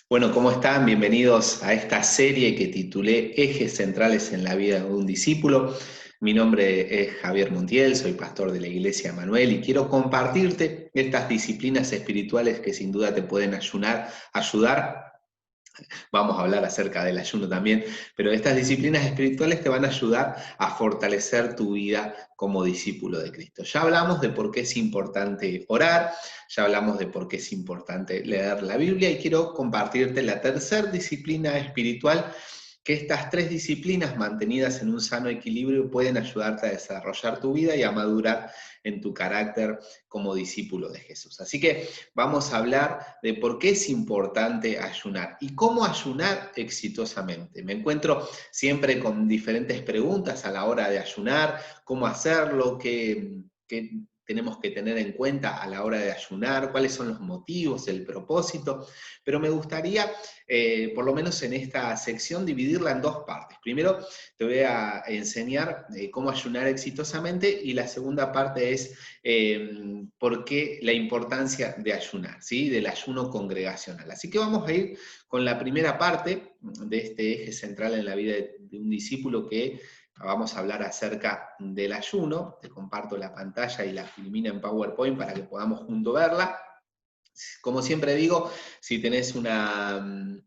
Bueno, ¿cómo están? Bienvenidos a esta serie que titulé Ejes centrales en la vida de un discípulo. Mi nombre es Javier Montiel, soy pastor de la Iglesia Manuel y quiero compartirte estas disciplinas espirituales que sin duda te pueden ayudar. Vamos a hablar acerca del ayuno también, pero estas disciplinas espirituales te van a ayudar a fortalecer tu vida como discípulo de Cristo. Ya hablamos de por qué es importante orar, ya hablamos de por qué es importante leer la Biblia y quiero compartirte la tercera disciplina espiritual, que estas tres disciplinas mantenidas en un sano equilibrio pueden ayudarte a desarrollar tu vida y a madurar en tu carácter como discípulo de Jesús. Así que vamos a hablar de por qué es importante ayunar y cómo ayunar exitosamente. Me encuentro siempre con diferentes preguntas a la hora de ayunar, cómo hacerlo, qué tenemos que tener en cuenta a la hora de ayunar, cuáles son los motivos, el propósito, pero me gustaría, por lo menos en esta sección, dividirla en dos partes. Primero, te voy a enseñar cómo ayunar exitosamente y la segunda parte es por qué la importancia de ayunar, ¿sí? Del ayuno congregacional. Así que vamos a ir con la primera parte de este eje central en la vida de un discípulo que vamos a hablar acerca del ayuno. Te comparto la pantalla y la filmina en PowerPoint para que podamos juntos verla. Como siempre digo, si tenés una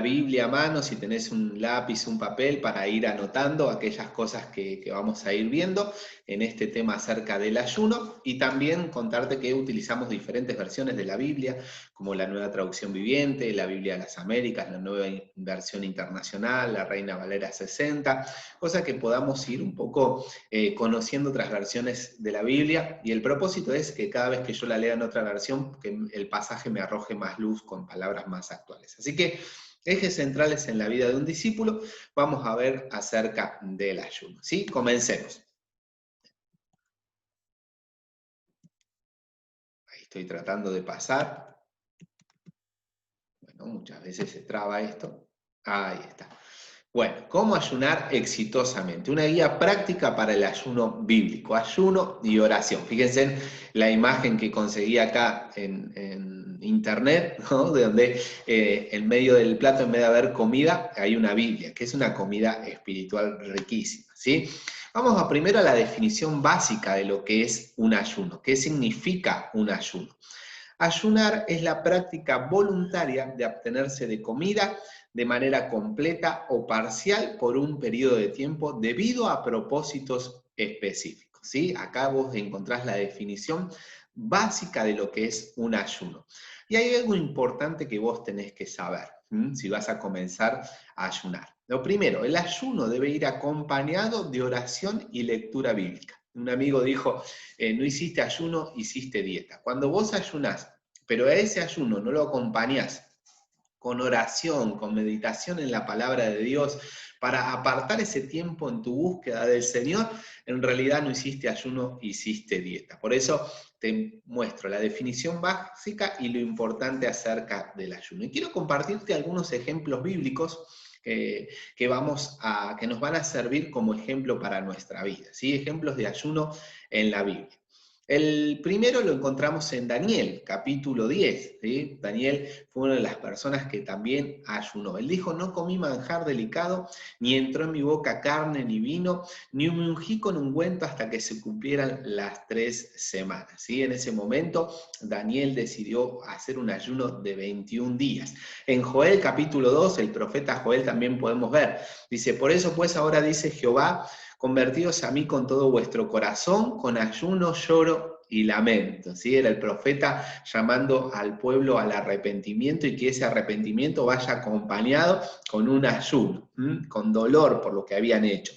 Biblia a mano, si tenés un lápiz, un papel para ir anotando aquellas cosas que vamos a ir viendo en este tema acerca del ayuno, y también contarte que utilizamos diferentes versiones de la Biblia, como la Nueva Traducción Viviente, la Biblia de las Américas, la Nueva Versión Internacional, la Reina Valera 60, cosa que podamos ir un poco conociendo otras versiones de la Biblia, y el propósito es que cada vez que yo la lea en otra versión, que el pasaje me arroje más luz con palabras más actuales. Así que ejes centrales en la vida de un discípulo, vamos a ver acerca del ayuno. ¿Sí? Comencemos. Ahí estoy tratando de pasar. Bueno, muchas veces se traba esto. Ahí está. Bueno, ¿cómo ayunar exitosamente? Una guía práctica para el ayuno bíblico, ayuno y oración. Fíjense en la imagen que conseguí acá en internet, ¿no? De donde en medio del plato, en vez de haber comida, hay una Biblia, que es una comida espiritual riquísima, ¿sí? Vamos a primero a la definición básica de lo que es un ayuno. ¿Qué significa un ayuno? Ayunar es la práctica voluntaria de abstenerse de comida de manera completa o parcial por un periodo de tiempo debido a propósitos específicos, ¿sí? Acá vos encontrás la definición básica de lo que es un ayuno. Y hay algo importante que vos tenés que saber, si vas a comenzar a ayunar. Lo primero, el ayuno debe ir acompañado de oración y lectura bíblica. Un amigo dijo, no hiciste ayuno, hiciste dieta. Cuando vos ayunás, pero a ese ayuno no lo acompañás con oración, con meditación en la palabra de Dios, para apartar ese tiempo en tu búsqueda del Señor, en realidad no hiciste ayuno, hiciste dieta. Por eso te muestro la definición básica y lo importante acerca del ayuno. Y quiero compartirte algunos ejemplos bíblicos que nos van a servir como ejemplo para nuestra vida, ¿sí? Ejemplos de ayuno en la Biblia. El primero lo encontramos en Daniel, capítulo 10. ¿Sí? Daniel fue una de las personas que también ayunó. Él dijo, no comí manjar delicado, ni entró en mi boca carne ni vino, ni me ungí con ungüento hasta que se cumplieran las 3 semanas. ¿Sí? En ese momento, Daniel decidió hacer un ayuno de 21 días. En Joel, capítulo 2, el profeta Joel también podemos ver. Dice, por eso pues ahora dice Jehová, convertidos a mí con todo vuestro corazón, con ayuno, lloro y lamento. ¿Sí? Era el profeta llamando al pueblo al arrepentimiento y que ese arrepentimiento vaya acompañado con un ayuno, con dolor por lo que habían hecho.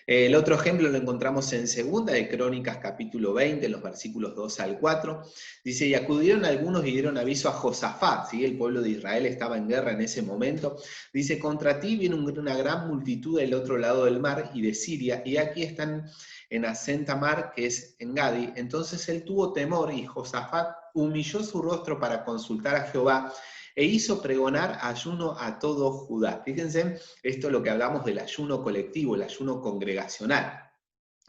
El otro ejemplo lo encontramos en Segunda de Crónicas, capítulo 20, los versículos 2 al 4. Dice, y acudieron algunos y dieron aviso a Josafat, ¿sí? El pueblo de Israel estaba en guerra en ese momento. Dice, contra ti viene una gran multitud del otro lado del mar y de Siria, y aquí están en Asentamar, que es en Gadi. Entonces él tuvo temor y Josafat humilló su rostro para consultar a Jehová e hizo pregonar ayuno a todo Judá. Fíjense, esto es lo que hablamos del ayuno colectivo, el ayuno congregacional.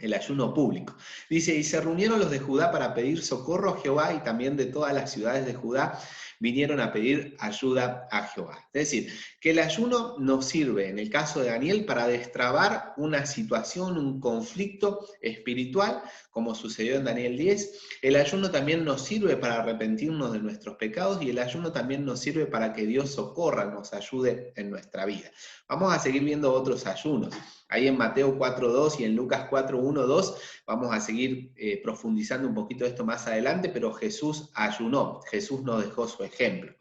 el ayuno público. Dice, y se reunieron los de Judá para pedir socorro a Jehová, y también de todas las ciudades de Judá vinieron a pedir ayuda a Jehová. Es decir, que el ayuno nos sirve, en el caso de Daniel, para destrabar una situación, un conflicto espiritual, como sucedió en Daniel 10. El ayuno también nos sirve para arrepentirnos de nuestros pecados, y el ayuno también nos sirve para que Dios socorra, nos ayude en nuestra vida. Vamos a seguir viendo otros ayunos. Ahí en Mateo 4.2 y en Lucas 4.1.2 vamos a seguir profundizando un poquito esto más adelante, pero Jesús ayunó, Jesús nos dejó su ejemplo.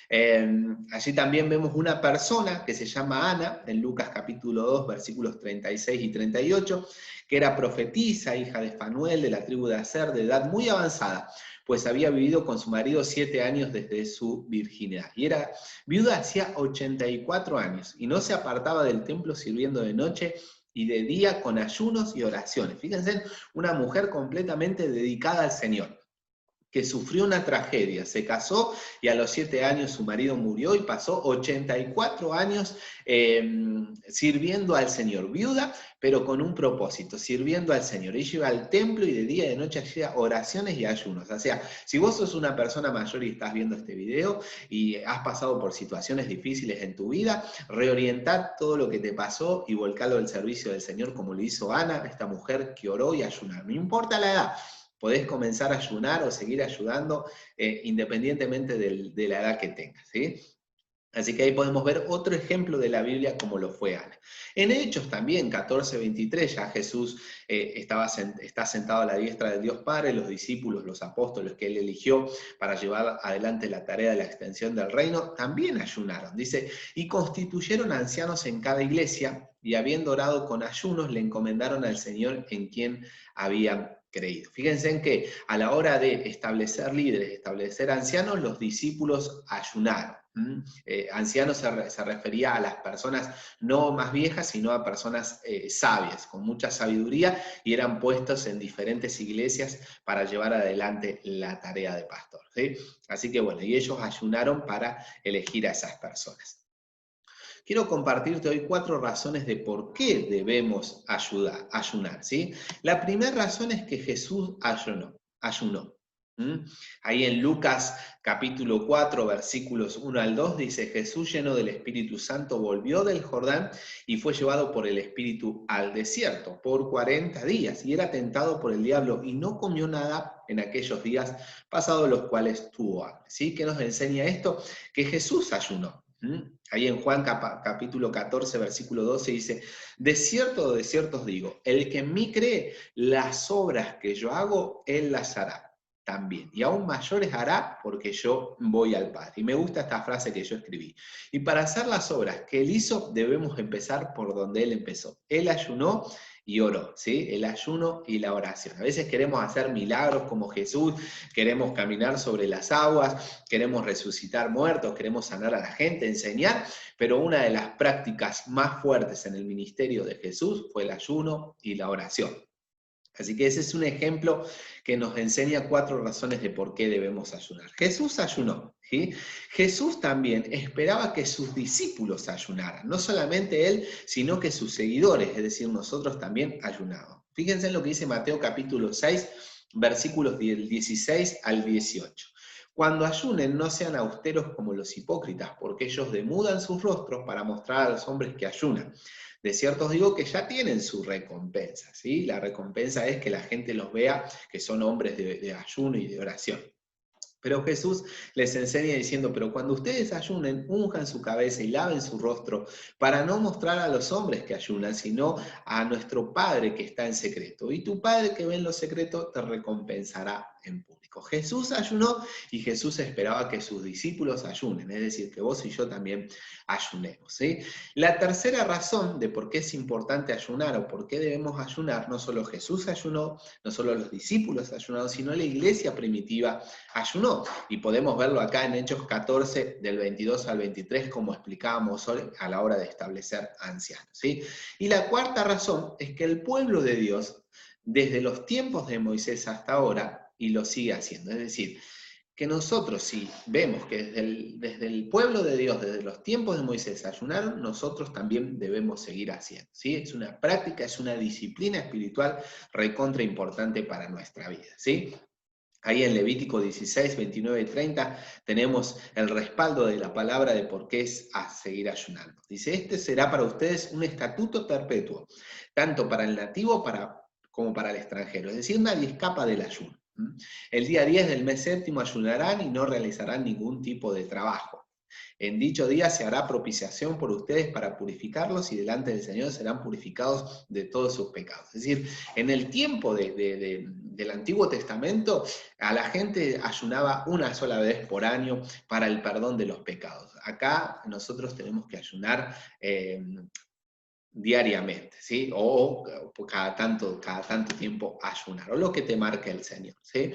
Allí también vemos una persona que se llama Ana, en Lucas capítulo 2, versículos 36 y 38, que era profetisa, hija de Fanuel, de la tribu de Aser, de edad muy avanzada, pues había vivido con su marido 7 años desde su virginidad. Y era viuda hacía 84 años, y no se apartaba del templo sirviendo de noche y de día con ayunos y oraciones. Fíjense, una mujer completamente dedicada al Señor, que sufrió una tragedia, se casó y a los 7 años su marido murió y pasó 84 años sirviendo al Señor, viuda, pero con un propósito, sirviendo al Señor. Ella iba al templo y de día y de noche hacía oraciones y ayunos. O sea, si vos sos una persona mayor y estás viendo este video y has pasado por situaciones difíciles en tu vida, reorientad todo lo que te pasó y volcalo al servicio del Señor, como lo hizo Ana, esta mujer que oró y ayunó. No importa la edad, podés comenzar a ayunar o seguir ayudando independientemente de la edad que tengas, ¿sí? Así que ahí podemos ver otro ejemplo de la Biblia como lo fue Ana. En Hechos también, 14:23, ya Jesús está sentado a la diestra de Dios Padre, los discípulos, los apóstoles que él eligió para llevar adelante la tarea de la extensión del reino, también ayunaron. Dice, y constituyeron ancianos en cada iglesia, y habiendo orado con ayunos, le encomendaron al Señor en quien habían creído. Fíjense en que a la hora de establecer líderes, establecer ancianos, los discípulos ayunaron. Ancianos se refería a las personas no más viejas, sino a personas sabias, con mucha sabiduría, y eran puestos en diferentes iglesias para llevar adelante la tarea de pastor, ¿sí? Así que bueno, y ellos ayunaron para elegir a esas personas. Quiero compartirte hoy 4 razones de por qué debemos ayunar, ¿sí? La primera razón es que Jesús ayunó. Ahí en Lucas capítulo 4, versículos 1 al 2, dice, Jesús lleno del Espíritu Santo volvió del Jordán y fue llevado por el Espíritu al desierto por 40 días y era tentado por el diablo y no comió nada en aquellos días pasados los cuales tuvo hambre. ¿Sí? ¿Qué nos enseña esto? Que Jesús ayunó. Ahí en Juan capítulo 14, versículo 12 dice, de cierto os digo, el que en mí cree, las obras que yo hago, él las hará también. Y aún mayores hará porque yo voy al Padre. Y me gusta esta frase que yo escribí. Y para hacer las obras que él hizo, debemos empezar por donde él empezó. Él ayunó y oró, ¿sí? El ayuno y la oración. A veces queremos hacer milagros como Jesús, queremos caminar sobre las aguas, queremos resucitar muertos, queremos sanar a la gente, enseñar, pero una de las prácticas más fuertes en el ministerio de Jesús fue el ayuno y la oración. Así que ese es un ejemplo que nos enseña 4 razones de por qué debemos ayunar. Jesús ayunó, ¿sí? Jesús también esperaba que sus discípulos ayunaran, no solamente él, sino que sus seguidores, es decir, nosotros también ayunábamos. Fíjense en lo que dice Mateo capítulo 6, versículos del 16 al 18. Cuando ayunen, no sean austeros como los hipócritas, porque ellos demudan sus rostros para mostrar a los hombres que ayunan. De cierto os digo que ya tienen su recompensa, ¿sí? La recompensa es que la gente los vea que son hombres de ayuno y de oración. Pero Jesús les enseña diciendo, pero cuando ustedes ayunen, unjan su cabeza y laven su rostro para no mostrar a los hombres que ayunan, sino a nuestro Padre que está en secreto. Y tu Padre que ve en lo secreto te recompensará en público. Jesús ayunó y Jesús esperaba que sus discípulos ayunen, es decir, que vos y yo también ayunemos, ¿sí? La tercera razón de por qué es importante ayunar o por qué debemos ayunar, no solo Jesús ayunó, no solo los discípulos ayunaron, sino la iglesia primitiva ayunó. Y podemos verlo acá en Hechos 14, del 22 al 23, como explicábamos hoy a la hora de establecer ancianos, ¿sí? Y la cuarta razón es que el pueblo de Dios, desde los tiempos de Moisés hasta ahora, y lo sigue haciendo, es decir, que nosotros, si vemos que desde el pueblo de Dios, desde los tiempos de Moisés ayunaron, nosotros también debemos seguir haciendo, ¿sí? Es una práctica, es una disciplina espiritual recontra importante para nuestra vida, ¿sí? Ahí en Levítico 16, 29 y 30 tenemos el respaldo de la palabra de por qué es a seguir ayunando. Dice, este será para ustedes un estatuto perpetuo, tanto para el nativo como para el extranjero. Es decir, nadie escapa del ayuno. El día 10 del mes séptimo ayunarán y no realizarán ningún tipo de trabajo. En dicho día se hará propiciación por ustedes para purificarlos y delante del Señor serán purificados de todos sus pecados. Es decir, en el tiempo del Antiguo Testamento, a la gente ayunaba una sola vez por año para el perdón de los pecados. Acá nosotros tenemos que ayunar diariamente, ¿sí? O cada tanto tiempo ayunar, o lo que te marque el Señor, ¿sí?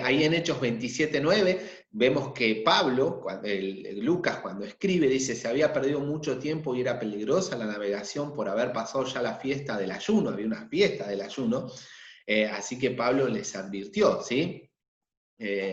Ahí en Hechos 27:9 vemos que Pablo, Lucas cuando escribe, dice, se había perdido mucho tiempo y era peligrosa la navegación por haber pasado ya la fiesta del ayuno, había una fiesta del ayuno, así que Pablo les advirtió, ¿sí?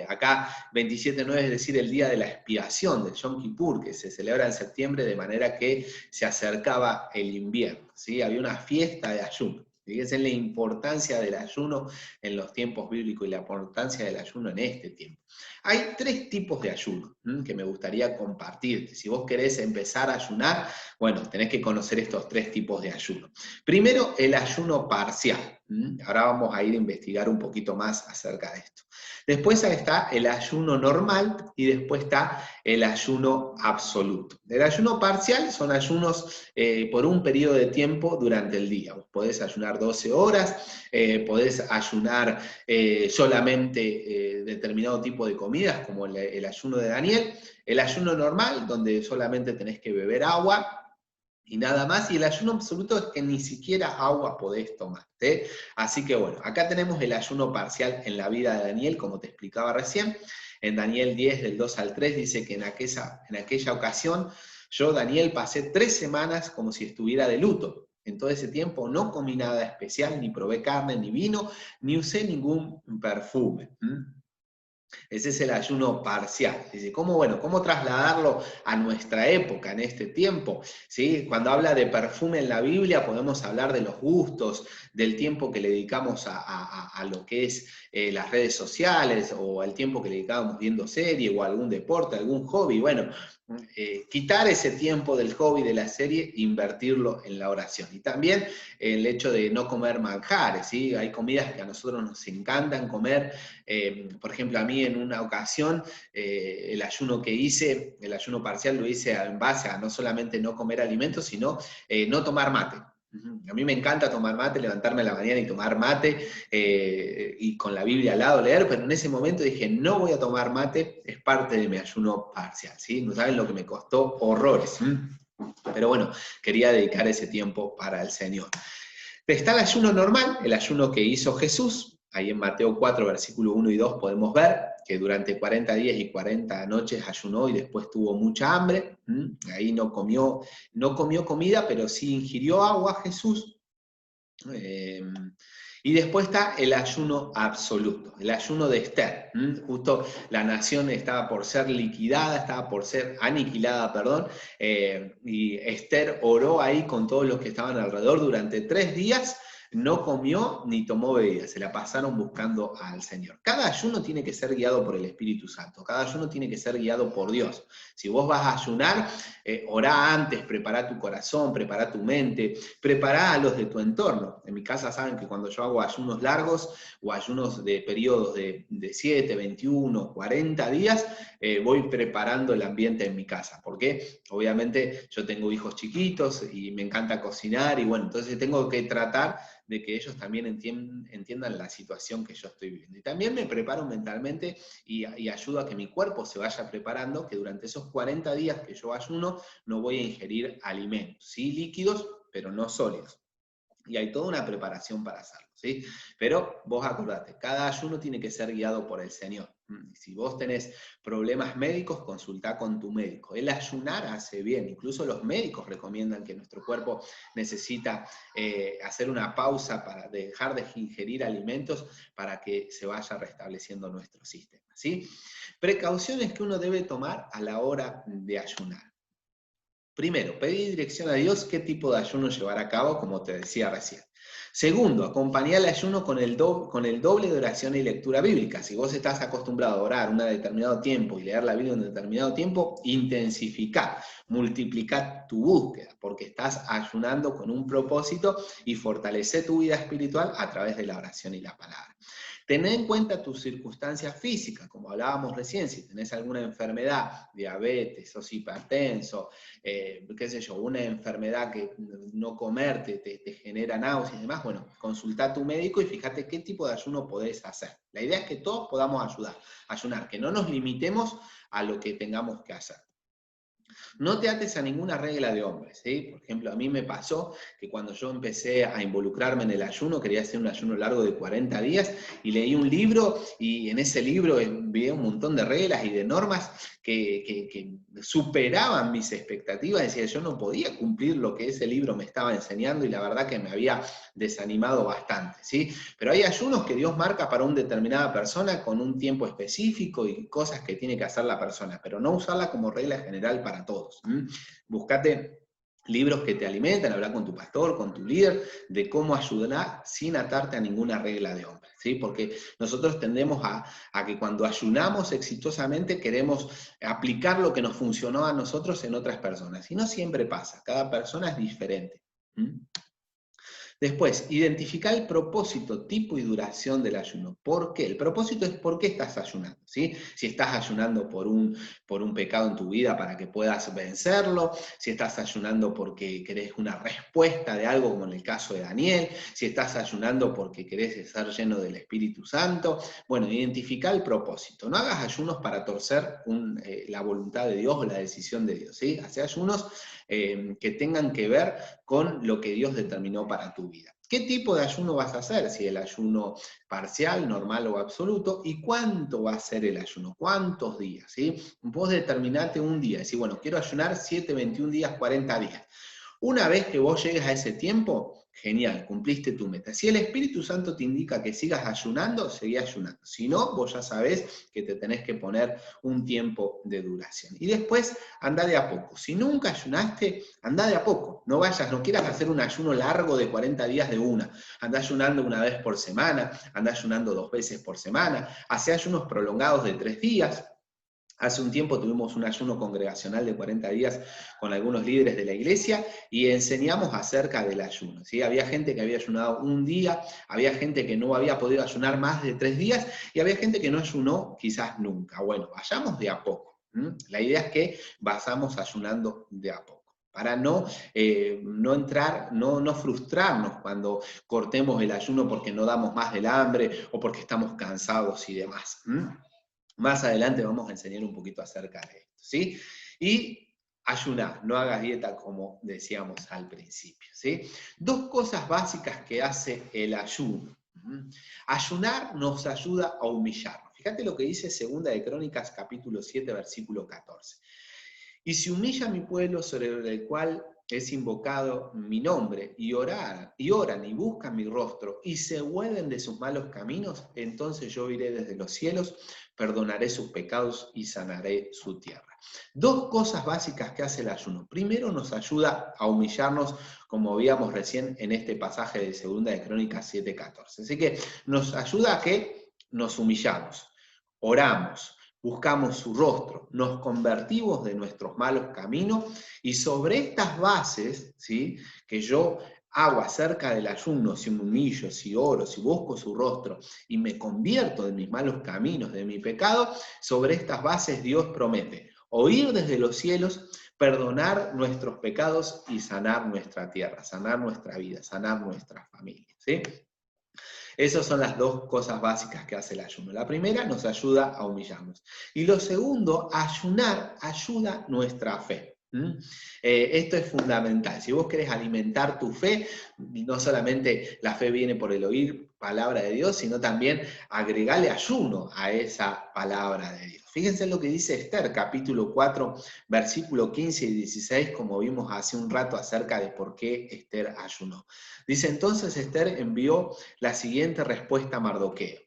Acá 27:9 es decir, el día de la expiación, del Yom Kippur, que se celebra en septiembre de manera que se acercaba el invierno, ¿sí? Había una fiesta de ayuno. Fíjense en la importancia del ayuno en los tiempos bíblicos y la importancia del ayuno en este tiempo. Hay 3 tipos de ayuno que me gustaría compartirte. Si vos querés empezar a ayunar, bueno, tenés que conocer estos 3 tipos de ayuno. Primero, el ayuno parcial. Ahora vamos a ir a investigar un poquito más acerca de esto. Después está el ayuno normal y después está el ayuno absoluto. El ayuno parcial son ayunos por un periodo de tiempo durante el día. Vos podés ayunar 12 horas, podés ayunar solamente determinado tipo de comidas, como el ayuno de Daniel. El ayuno normal, donde solamente tenés que beber agua, y nada más, y el ayuno absoluto es que ni siquiera agua podés tomar, ¿sí? Así que bueno, acá tenemos el ayuno parcial en la vida de Daniel, como te explicaba recién. En Daniel 10, del 2 al 3, dice que en aquella ocasión yo, Daniel, pasé 3 semanas como si estuviera de luto. En todo ese tiempo no comí nada especial, ni probé carne, ni vino, ni usé ningún perfume. Ese es el ayuno parcial. Dice, ¿cómo trasladarlo a nuestra época, en este tiempo? ¿Sí? Cuando habla de perfume en la Biblia, podemos hablar de los gustos, del tiempo que le dedicamos a lo que es las redes sociales, o al tiempo que le dedicábamos viendo serie, o algún deporte, algún hobby. Bueno, quitar ese tiempo del hobby, de la serie, e invertirlo en la oración. Y también el hecho de no comer manjares, ¿sí? Hay comidas que a nosotros nos encantan comer. Por ejemplo, a mí en una ocasión, el ayuno que hice, el ayuno parcial, lo hice en base a no solamente no comer alimentos, sino no tomar mate. A mí me encanta tomar mate, levantarme a la mañana y tomar mate, y con la Biblia al lado leer, pero en ese momento dije, no voy a tomar mate, es parte de mi ayuno parcial, ¿sí? No saben lo que me costó horrores. Pero bueno, quería dedicar ese tiempo para el Señor. Está el ayuno normal, el ayuno que hizo Jesús. Ahí en Mateo 4, versículo 1 y 2 podemos ver que durante 40 días y 40 noches ayunó y después tuvo mucha hambre. Ahí no comió comida, pero sí ingirió agua Jesús. Y después está el ayuno absoluto, el ayuno de Esther. Justo la nación estaba por ser liquidada, estaba por ser aniquilada, perdón, y Esther oró ahí con todos los que estaban alrededor durante 3 días, no comió ni tomó bebida, se la pasaron buscando al Señor. Cada ayuno tiene que ser guiado por el Espíritu Santo, cada ayuno tiene que ser guiado por Dios. Si vos vas a ayunar, orá antes, prepara tu corazón, prepara tu mente, prepara a los de tu entorno. En mi casa saben que cuando yo hago ayunos largos o ayunos de periodos de 7, 21, 40 días, voy preparando el ambiente en mi casa, porque obviamente yo tengo hijos chiquitos y me encanta cocinar y bueno, entonces tengo que tratar de que ellos también entiendan la situación que yo estoy viviendo. Y también me preparo mentalmente y ayudo a que mi cuerpo se vaya preparando, que durante esos 40 días que yo ayuno no voy a ingerir alimentos, sí líquidos, pero no sólidos. Y hay toda una preparación para hacerlo, ¿sí? Pero vos acordate, cada ayuno tiene que ser guiado por el Señor. Si vos tenés problemas médicos, consultá con tu médico. El ayunar hace bien, incluso los médicos recomiendan que nuestro cuerpo necesita hacer una pausa para dejar de ingerir alimentos para que se vaya restableciendo nuestro sistema, ¿sí? Precauciones que uno debe tomar a la hora de ayunar. Primero, pedir dirección a Dios qué tipo de ayuno llevar a cabo, como te decía recién. Segundo, acompañar el ayuno con el doble de oración y lectura bíblica. Si vos estás acostumbrado a orar un determinado tiempo y leer la Biblia un determinado tiempo, intensificar, multiplicar tu búsqueda, porque estás ayunando con un propósito y fortalecer tu vida espiritual a través de la oración y la palabra. Tener en cuenta tus circunstancias físicas, como hablábamos recién, si tenés alguna enfermedad, diabetes, sos hipertenso, qué sé yo, una enfermedad que no comer te genera náuseas y demás, bueno, consulta a tu médico y fíjate qué tipo de ayuno podés hacer. La idea es que todos podamos ayunar, que no nos limitemos a lo que tengamos que hacer. No te ates a ninguna regla de hombres, ¿sí? Por ejemplo, a mí me pasó que cuando yo empecé a involucrarme en el ayuno, quería hacer un ayuno largo de 40 días y leí un libro y en ese libro vi un montón de reglas y de normas que superaban mis expectativas. Decía, yo no podía cumplir lo que ese libro me estaba enseñando y la verdad que me había desanimado bastante, ¿sí? Pero hay ayunos que Dios marca para una determinada persona con un tiempo específico y cosas que tiene que hacer la persona, pero no usarla como regla general para todos. Buscate libros que te alimenten, hablar con tu pastor, con tu líder, de cómo ayudar sin atarte a ninguna regla de hombre, ¿sí? Porque nosotros tendemos a que cuando ayunamos exitosamente queremos aplicar lo que nos funcionó a nosotros en otras personas, y no siempre pasa, cada persona es diferente. Después, identificar el propósito, tipo y duración del ayuno. ¿Por qué? El propósito es por qué estás ayunando, ¿sí? Si estás ayunando por un pecado en tu vida para que puedas vencerlo, si estás ayunando porque querés una respuesta de algo, como en el caso de Daniel, si estás ayunando porque querés estar lleno del Espíritu Santo. Bueno, identificar el propósito. No hagas ayunos para torcer la voluntad de Dios o la decisión de Dios, ¿sí? Haz ayunos que tengan que ver con lo que Dios determinó para tu vida. ¿Qué tipo de ayuno vas a hacer? Si el ayuno parcial, normal o absoluto, y cuánto va a ser el ayuno, cuántos días, ¿sí? Vos determinate un día, decís, bueno, quiero ayunar 7, 21 días, 40 días. Una vez que vos llegues a ese tiempo, genial, cumpliste tu meta. Si el Espíritu Santo te indica que sigas ayunando, seguí ayunando. Si no, vos ya sabés que te tenés que poner un tiempo de duración. Y después, anda de a poco. Si nunca ayunaste, anda de a poco. No quieras hacer un ayuno largo de 40 días de una. Anda ayunando una vez por semana, anda ayunando 2 veces por semana, hace ayunos prolongados de 3 días. Hace un tiempo tuvimos un ayuno congregacional de 40 días con algunos líderes de la iglesia y enseñamos acerca del ayuno, ¿sí? Había gente que había ayunado un día, había gente que no había podido ayunar más de 3 días y había gente que no ayunó quizás nunca. Bueno, vayamos de a poco. La idea es que vayamos ayunando de a poco, para no entrar, no frustrarnos cuando cortemos el ayuno porque no damos más del hambre o porque estamos cansados y demás. Más adelante vamos a enseñar un poquito acerca de esto, ¿sí? Y ayunar, no hagas dieta como decíamos al principio, ¿sí? 2 cosas básicas que hace el ayuno. Ayunar nos ayuda a humillarnos. Fíjate lo que dice 2 de Crónicas, capítulo 7, versículo 14. Y si humilla a mi pueblo sobre el cual es invocado mi nombre, y oran y buscan mi rostro, y se vuelven de sus malos caminos, entonces yo iré desde los cielos, perdonaré sus pecados y sanaré su tierra. 2 cosas básicas que hace el ayuno. Primero, nos ayuda a humillarnos, como veíamos recién en este pasaje de 2 de Crónicas 7:14. Así que nos ayuda a que nos humillamos, oramos, buscamos su rostro, nos convertimos de nuestros malos caminos y sobre estas bases, ¿sí?, que yo hago acerca del ayuno, si me humillo, si oro, si busco su rostro y me convierto de mis malos caminos, de mi pecado, sobre estas bases Dios promete oír desde los cielos, perdonar nuestros pecados y sanar nuestra tierra, sanar nuestra vida, sanar nuestra familia, ¿sí? Esas son las 2 cosas básicas que hace el ayuno. La primera, nos ayuda a humillarnos. Y lo segundo, ayunar ayuda nuestra fe. Esto es fundamental. Si vos querés alimentar tu fe, no solamente la fe viene por el oír palabra de Dios, sino también agregarle ayuno a esa palabra de Dios. Fíjense lo que dice Esther, capítulo 4, versículo 15 y 16, como vimos hace un rato acerca de por qué Esther ayunó. Dice, entonces Esther envió la siguiente respuesta a Mardoqueo.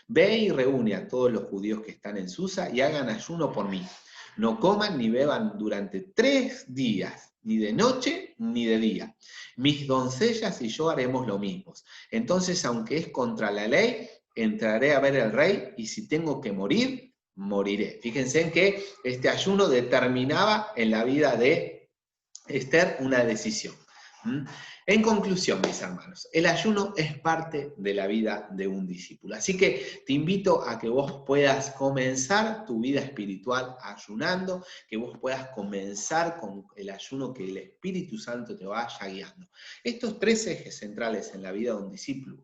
Ve y reúne a todos los judíos que están en Susa y hagan ayuno por mí. No coman ni beban durante 3 días, ni de noche ni de día. Mis doncellas y yo haremos lo mismo. Entonces, aunque es contra la ley, entraré a ver al rey y si tengo que morir, moriré. Fíjense en que este ayuno determinaba en la vida de Esther una decisión. En conclusión, mis hermanos, el ayuno es parte de la vida de un discípulo. Así que te invito a que vos puedas comenzar tu vida espiritual ayunando, que vos puedas comenzar con el ayuno que el Espíritu Santo te vaya guiando. Estos 3 ejes centrales en la vida de un discípulo,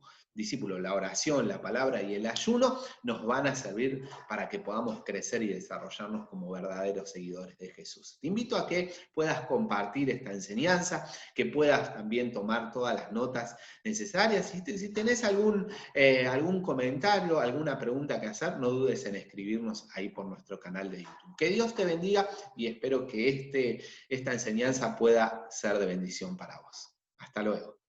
la oración, la palabra y el ayuno, nos van a servir para que podamos crecer y desarrollarnos como verdaderos seguidores de Jesús. Te invito a que puedas compartir esta enseñanza, que puedas también tomar todas las notas necesarias. Si tenés algún comentario, alguna pregunta que hacer, no dudes en escribirnos ahí por nuestro canal de YouTube. Que Dios te bendiga y espero que esta enseñanza pueda ser de bendición para vos. Hasta luego.